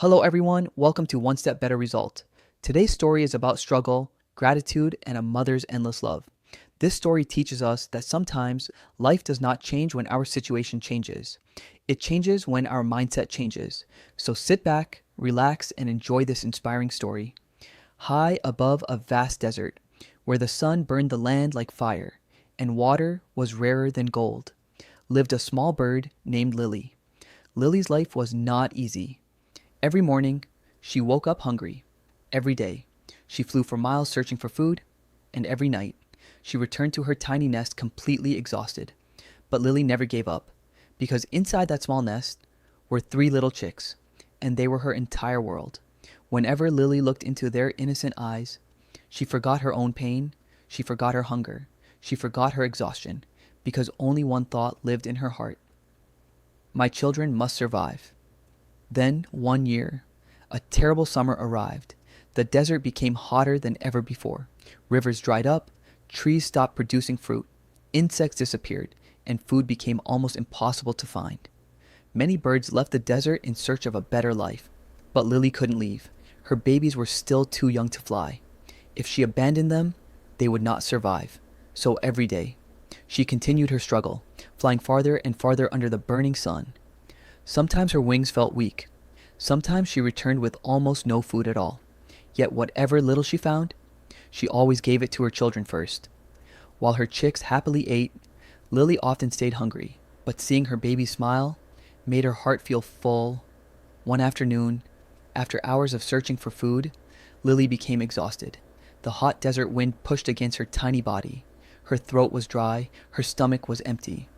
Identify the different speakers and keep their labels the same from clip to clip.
Speaker 1: Hello, everyone. Welcome to One Step Better Result. Today's story is about struggle, gratitude, and a mother's endless love. This story teaches us that sometimes life does not change when our situation changes. It changes when our mindset changes. So sit back, relax, and enjoy this inspiring story. High above a vast desert, where the sun burned the land like fire, and water was rarer than gold, lived a small bird named Lily. Lily's life was not easy. Every morning, she woke up hungry. Every day, she flew for miles searching for food, and every night, she returned to her tiny nest completely exhausted. But Lily never gave up, because inside that small nest were three little chicks, and they were her entire world. Whenever Lily looked into their innocent eyes, she forgot her own pain, she forgot her hunger, she forgot her exhaustion, because only one thought lived in her heart. My children must survive. Then, one year, a terrible summer arrived. The desert became hotter than ever before. Rivers dried up, trees stopped producing fruit, insects disappeared, and food became almost impossible to find. Many birds left the desert in search of a better life, but Lily couldn't leave. Her babies were still too young to fly. If she abandoned them, they would not survive. So every day, she continued her struggle, flying farther and farther under the burning sun. Sometimes her wings felt weak. Sometimes she returned with almost no food at all. Yet whatever little she found, she always gave it to her children first. While her chicks happily ate, Lily often stayed hungry, but seeing her baby smile made her heart feel full. One afternoon, after hours of searching for food, Lily became exhausted. The hot desert wind pushed against her tiny body. Her throat was dry, her stomach was empty.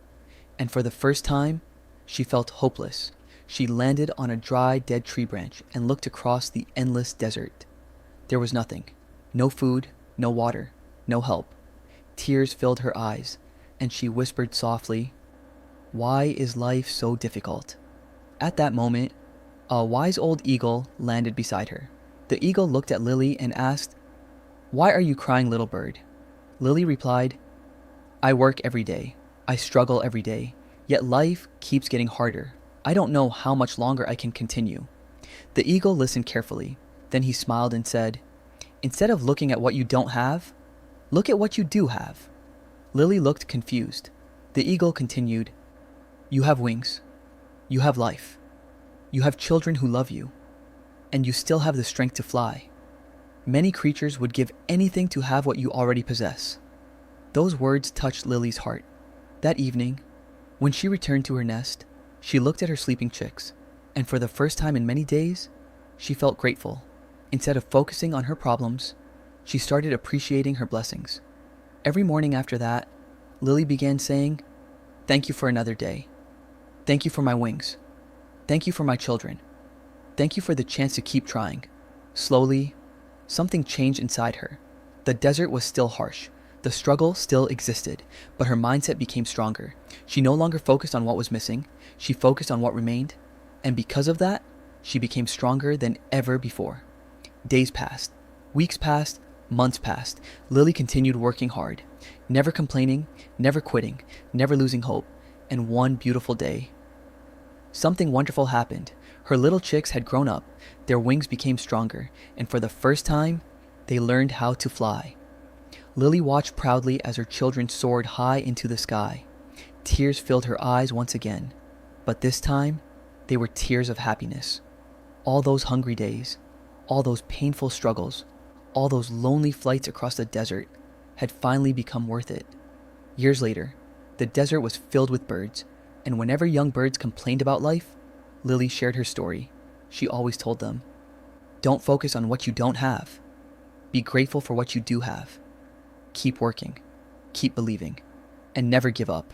Speaker 1: And for the first time, she felt hopeless. She landed on a dry, dead tree branch and looked across the endless desert. There was nothing. No food, no water, no help. Tears filled her eyes, and she whispered softly, "Why is life so difficult?" At that moment, a wise old eagle landed beside her. The eagle looked at Lily and asked, "Why are you crying, little bird?" Lily replied, "I work every day. I struggle every day. Yet life keeps getting harder. I don't know how much longer I can continue." The eagle listened carefully. Then he smiled and said, "Instead of looking at what you don't have, look at what you do have." Lily looked confused. The eagle continued, "You have wings. You have life. You have children who love you. And you still have the strength to fly. Many creatures would give anything to have what you already possess." Those words touched Lily's heart. That evening, when she returned to her nest, she looked at her sleeping chicks, and for the first time in many days, she felt grateful. Instead of focusing on her problems, she started appreciating her blessings. Every morning after that, Lily began saying, "Thank you for another day. Thank you for my wings. Thank you for my children. Thank you for the chance to keep trying." Slowly, something changed inside her. The desert was still harsh. The struggle still existed, but her mindset became stronger. She no longer focused on what was missing. She focused on what remained. And because of that, she became stronger than ever before. Days passed. Weeks passed. Months passed. Lily continued working hard, never complaining, never quitting, never losing hope. And one beautiful day, something wonderful happened. Her little chicks had grown up. Their wings became stronger. And for the first time, they learned how to fly. Lily watched proudly as her children soared high into the sky. Tears filled her eyes once again, but this time, they were tears of happiness. All those hungry days, all those painful struggles, all those lonely flights across the desert had finally become worth it. Years later, the desert was filled with birds, and whenever young birds complained about life, Lily shared her story. She always told them, "Don't focus on what you don't have. Be grateful for what you do have. Keep working, keep believing, and never give up.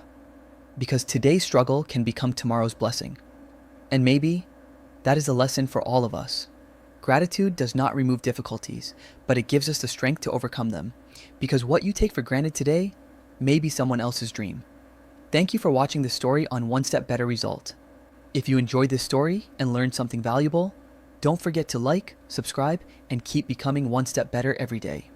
Speaker 1: Because today's struggle can become tomorrow's blessing." And maybe that is a lesson for all of us. Gratitude does not remove difficulties, but it gives us the strength to overcome them. Because what you take for granted today may be someone else's dream. Thank you for watching this story on One Step Better Result. If you enjoyed this story and learned something valuable, don't forget to like, subscribe, and keep becoming one step better every day.